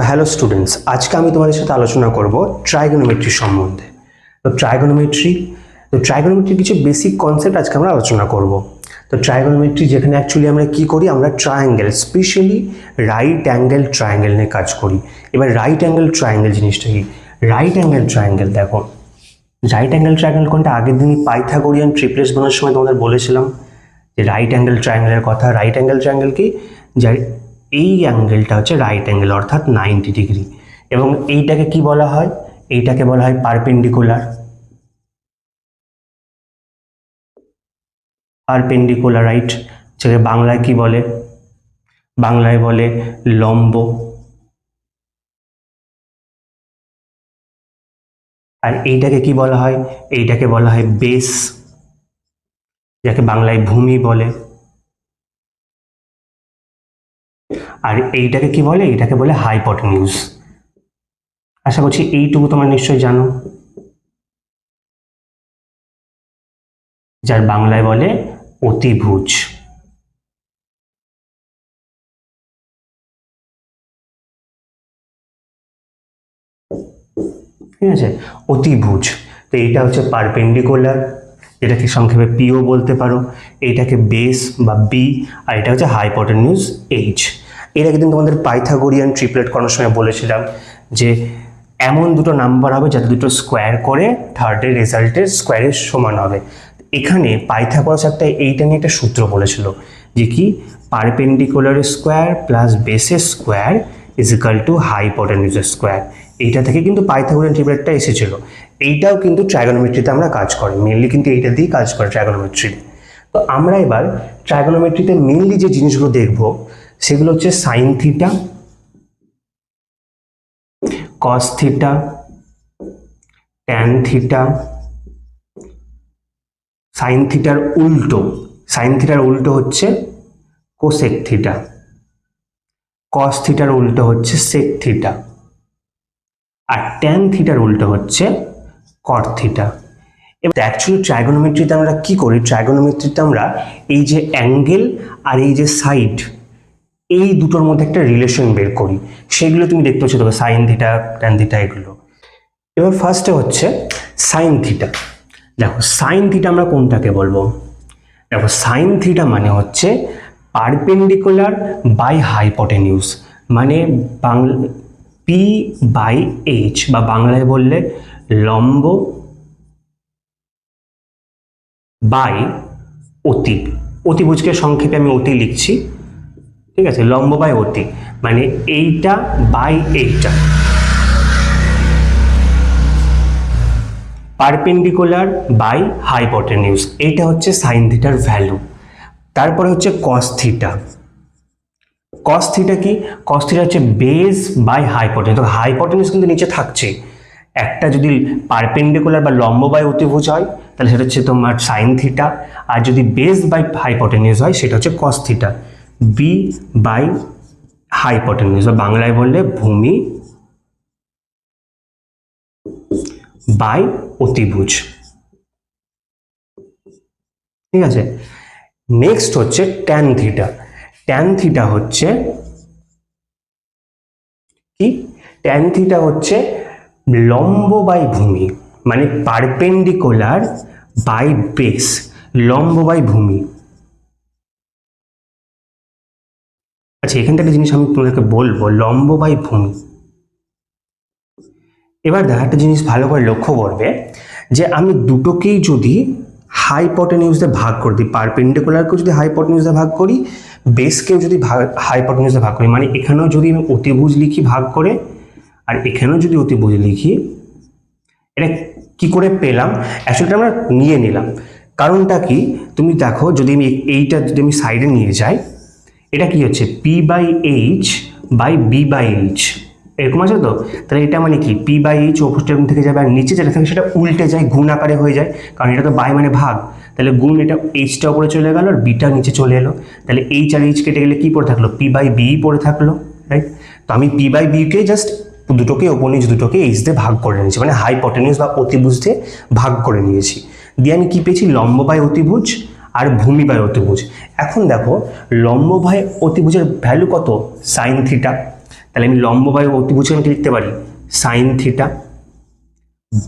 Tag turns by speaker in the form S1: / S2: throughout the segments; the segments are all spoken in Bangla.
S1: হ্যালো স্টুডেন্টস, আজকে আমি তোমাদের সাথে আলোচনা করব ট্রাইগোনোমেট্রি সম্বন্ধে। ট্রাইগোনোমেট্রি কিছু বেসিক কনসেপ্ট আজকে আমরা আলোচনা করব। তো ট্রাইগোনোমেট্রি যেখানে অ্যাকচুয়ালি আমরা কি করি, আমরা triangle, specially right angle triangle নিয়ে কাজ করি। এবার রাইট অ্যাঙ্গেল ট্রায়াঙ্গেল জিনিসটা কি? রাইট অ্যাঙ্গেল ট্রায়াঙ্গেল দেখো, রাইট অ্যাঙ্গেল ট্রায়াঙ্গেল কোনটা? আগের দিনই পাইথাগোরিয়ান ট্রিপলেটস বানানোর সময় তোমাদের বলেছিলাম যে রাইট অ্যাঙ্গেল ট্রায়াঙ্গেলের কথা। রাইট অ্যাঙ্গেল ট্রায়াঙ্গেল কি? যার এই অ্যাঙ্গেলটা হচ্ছে রাইট অ্যাঙ্গেল, অর্থাৎ 90 ডিগ্রি। এবং এইটাকে কি বলা হয়? এইটাকে বলা হয় পারপেন্ডিকুলার। পারপেন্ডিকুলার রাইট, যেটাকে বাংলায় কি বলে? বাংলায় বলে লম্ব। আর এইটাকে কি বলা হয়? এইটাকে বলা হয় বেস, যাকে বাংলায় ভূমি বলে। আর এইটাকে কি বলে? এইটাকে বলে হাইপোটেনিউজ। আশা করছি এইটুকু তোমরা নিশ্চয়ই জানো, যার বাংলায় বলে অতিভুজ। ঠিক আছে, অতিভুজ। তো এইটা হচ্ছে পারপেন্ডিকুলার, যেটাকে সংক্ষেপে পিও বলতে পারো। এইটাকে বেস বা বি, আর এটা হচ্ছে হাইপোটেনিউজ এইচ। এটা কিন্তু তোমাদের পাইথাগোরিয়ান ট্রিপলেট করার সময় বলেছিলাম যে এমন দুটো নাম্বার হবে যাতে দুটো স্কোয়ার করে থার্ডের রেজাল্টের স্কোয়ারের সমান হবে। এখানে পাইথাগোরাস এইটা নিয়ে একটা সূত্র বলেছিল যে কি, পারপেন্ডিকুলার স্কোয়ার প্লাস বেসের স্কোয়ার ইজ ইকাল টু হাইপোটেনিউজের স্কোয়ার। এইটা থেকে কিন্তু পাইথাগোরিয়ান ট্রিপলেটটা এসেছিল। এইটাও কিন্তু ট্রাইগোনোমেট্রিতে আমরা কাজ করি, মেনলি কিন্তু এইটা দিয়েই কাজ করে ট্রাইগোনোমেট্রি। তো আমরা এবার ট্রাইগোনোমেট্রিতে মেনলি যে জিনিসগুলো দেখব সেগুলো হচ্ছে sine theta, cos theta, tan theta, sine থিটার উল্টো। সাইন থিটার উল্টো হচ্ছে কোসেক থিটা, কস থিটার উল্টো হচ্ছে সেক থিটা, আর ট্যান থিটার উল্টো হচ্ছে কট থিটা। এবার অ্যাকচুয়ালি ট্রাইগোনোমেট্রিতে আমরা কি করি? ট্রাইগোনোমেট্রিতে আমরা এই যে অ্যাঙ্গেল আর এই যে সাইড, এই দুটোর মধ্যে একটা রিলেশন বের করি। সেগুলো তুমি দেখতে পাচ্ছ, তবে সাইন থিটা, ট্যান থিটা, এগুলো। এবার ফার্স্টে হচ্ছে সাইন থিটা। দেখো সাইন থিটা আমরা কোনটাকে বলবো? দেখো সাইন থিটা মানে হচ্ছে পারপেন্ডিকুলার বাই হাইপোটেনিউজ, মানে পি বাই এইচ, বা বাংলায় বললে লম্ব বাই অতি। অতিভুজকে সংক্ষেপে আমি অতি লিখছি, ঠিক আছে? লম্ব বাই অতি মানে এইটা বাই এইটা। পারপেন্ডিকুলার বাই হাইপোটেনিউজ, এইটা হচ্ছে সাইন থিটার ভ্যালু। তারপরে হচ্ছে কস থিটা। কস থিটা কি? কস থিটা হচ্ছে বেস বাই হাইপোটেনিউজ। তো হাইপোটেনিউজ কিন্তু নিচে থাকছে। একটা যদি পারপেন্ডিকুলার বা লম্ব বাই অতিভুজ হয় তাহলে সেটা হচ্ছে তোমার সাইন থিটা, আর যদি বেস বাই হাইপোটেনিউজ হয় সেটা হচ্ছে cos theta. B by hypotenuse, বা বাংলায় বললে ভূমি বাই অতিভুজ। ঠিক আছে, নেক্সট হচ্ছে ট্যান থিটা। ট্যান থিটা হচ্ছে কি? ট্যান থিটা হচ্ছে লম্ব বাই ভূমি, মানে পারপেন্ডিকুলার বাই বেস, লম্ব বাই ভূমি। আচ্ছা, এখান থেকে জিনিস আমি তোমাদেরকে বলবো, লম্ব বাই ভূমি। এবার দেখো একটা জিনিস ভালো করে লক্ষ্য করবে যে আমি দুটোকেই যদি হাইপোটেনিউজে ভাগ করে দিই, পারপেন্ডিকুলারকেও যদি হাইপোটেনিউজে ভাগ করি, বেসকেও যদি হাইপোটেনিউজে ভাগ করি, মানে এখানেও যদি আমি অতিভুজ লিখি ভাগ করে, আর এখানেও যদি অতিভুজ লিখি, এটা কি করে পেলাম? অ্যাকচুয়ালি আমরা নিয়ে নিলাম। কারণটা কি? তুমি দেখো, যদি আমি এইটা যদি আমি সাইডে নিয়ে যাই, এটা কি হচ্ছে? P by H by B by H, এরকম আছে তো? তাহলে এটা মানে কি? পি বাই এইচ অপোজিট থেকে যাবে, আর নিচে যেটা থাকে সেটা উল্টে যায়, গুণ আকারে হয়ে যায়, কারণ এটা তো বাই মানে ভাগ। তাহলে গুণ, এটা এইচটা উপরে চলে গেল আর বিটা নিচে চলে এলো। তাহলে এইচ আর এইচ কেটে গেলে কি পড়ে থাকলো? পি বাই বি পড়ে থাকলো, রাইট? তো আমি পি বাই বিকে জাস্ট দুটোকে উপনিজ দুটোকে এইচ দিয়ে ভাগ করে নিয়েছি, মানে হাইপোটেনিউজ বা অতিভুজ দিয়ে ভাগ করে নিয়েছি। দিয়ে আমি কি পেয়েছি? লম্ব বাই অতিভুজ আর ভূমি বাই অতিভুজ। এখন দেখো লম্ব বাই অতিভুজের ভ্যালু কত? Sine theta. তাহলে আমি লম্ব বাই অতিভুজকে আমি লিখতে পারি সাইন থিটা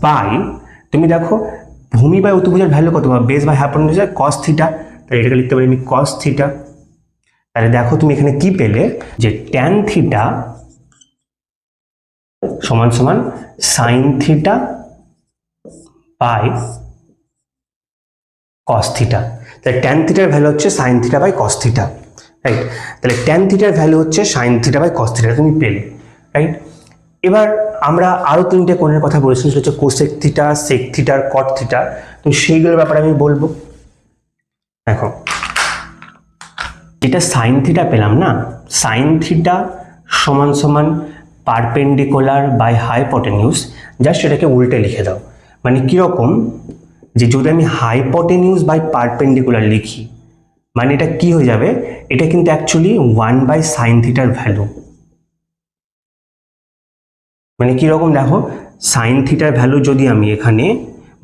S1: বাই, তুমি দেখো ভূমি বাই অতিভুজের ভ্যালু কত, বা বেস বাই হাইপোটেনিউজের কস থিটা, তাহলে এটাকে লিখতে পারি আমি কস থিটা। তাহলে দেখো তুমি এখানে কি পেলে, যে ট্যান থিটা সমান সমান sine theta by cos theta. তাহলে ট্যান থিটার ভ্যালু হচ্ছে sine theta by cos theta, right. তাহলে ট্যান থিটার ভ্যালু হচ্ছে sine theta by cos theta, তুমি পেলে, রাইট। এবার আমরা আরো তিনটে কোণের কথা বলেছি, সেটা হচ্ছে কোসেক থিটা, সেক থিটা আর কট থিটা। তো সেইগুলোর ব্যাপারে আমি বলবো। দেখো যেটা সাইন থিটা পেলাম না, সাইন থিটা সমান সমান পারপেন্ডিকুলার বাই হাইপোটেনিউস, জাস্ট সেটাকে উল্টে লিখে দাও। মানে কিরকম, যে যদি আমি হাইপোটেনিউস বাই পারপেন্ডিকুলার লিখি, মানে এটা কি হয়ে যাবে, এটা কিন্তু অ্যাকচুয়ালি 1/sin থিটার ভ্যালু। মানে কিরকম দেখো, সাইন থিটার ভ্যালু যদি আমি এখানে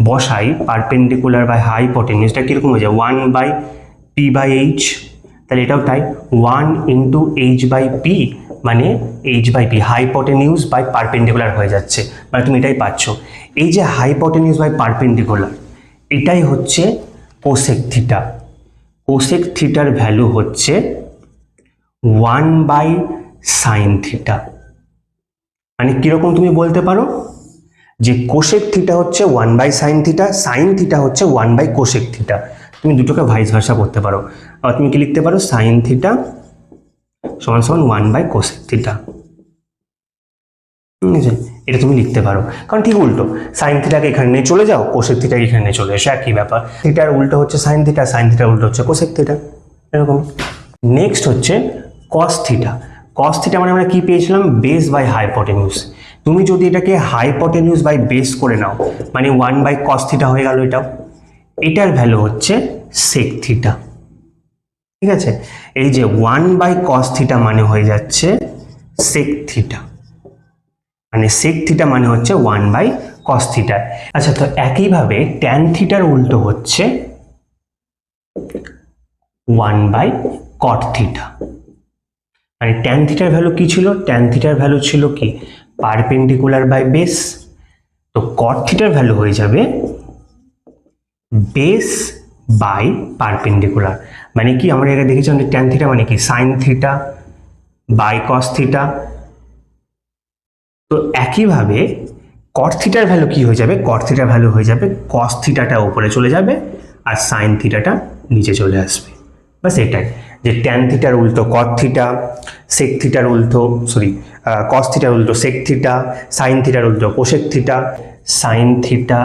S1: বসাই পারপেন্ডিকুলার বাই হাইপোটেনিউসটা কিরকম হয়ে যায় 1/p/h, তাহলে এটাও তাই 1 × h/p, মানে h/p হাইপোটেনিউস বাই পারপেন্ডিকুলার হয়ে যাচ্ছে। মানে তুমি এটাই পাচ্ছ, এই যে হাইপোটেনিউস বাই পারপেন্ডিকুলার, এটাই হচ্ছে কোসেক থিটা। কোসেক থিটার ভ্যালু হচ্ছে 1/sin থিটা। মানে কিরকম তুমি বলতে পারো, যে কোসেক থিটা হচ্ছে 1/sin থিটা, সাইন থিটা হচ্ছে 1/কোসেক থিটা। তুমি দুটোকে ভাইস ভার্সা করতে পারো। আর তুমি কি লিখতে পারো, সাইন থিটা সমান সমান 1/কোসেক থিটা। ঠিক আছে, এটা তুমি লিখতে পারো, কারণ ঠিক উল্টো, সাইন থিটাকে এখানে নিয়ে চলে যাও, কোসেক থিটাকে এখানে নিয়ে চলে এসো, একই ব্যাপার। থিটার উল্টো হচ্ছে সাইন থিটা, সাইন থিটার উল্টো হচ্ছে কোসেক থিটা, এরকম। নেক্সট হচ্ছে কস থিটা। কস থিটা মানে আমরা কি পেয়েছিলাম, বেস বাই হাইপোটেনিউস। তুমি যদি এটাকে হাইপোটেনিউস বাই বেস করে নাও, মানে 1/cos থিটা হয়ে গেল এটাও। এটার ভ্যালু হচ্ছে সেক থিটা। ঠিক আছে, এই যে 1/cos থিটা মানে হয়ে যাচ্ছে সেক থিটা, মানে সেক থিটা মানে হচ্ছে 1/cos থিটা। আচ্ছা, তো একইভাবে ট্যান থিটার উল্টো হচ্ছে 1/cot থিটা। মানে ট্যান থিটার ভ্যালু কি ছিল, ট্যান থিটার ভ্যালু ছিল কি পারপেন্ডিকুলার বাই বেস, তো কট থিটার ভ্যালু হয়ে যাবে বেস বাই পারপেন্ডিকুলার। মানে কি আমরা এটা দেখেছিলাম যে ট্যান থিটা মানে কি sine theta by cos theta. তো একইভাবে কট থিটার ভ্যালু কি হয়ে যাবে, কট থিটার ভ্যালু হয়ে যাবে কস থিটাটা উপরে চলে যাবে আর সাইন থিটাটা নিচে চলে আসবে। বাস এটাই, যে ট্যান থিটার উল্টো কট থিটা, সেক থিটার উল্টো কস থিটার উল্টো সেক থিটা, সাইন থিটার উল্টো কোসেক থিটা, সাইন থিটা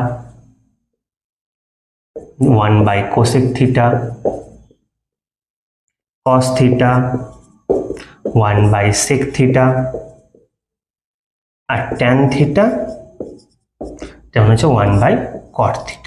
S1: 1/কোসেক থিটা, কস থিটা 1/সেক থিটা, আর ট্যান থিটা যেমন হচ্ছে 1/cot থিটা।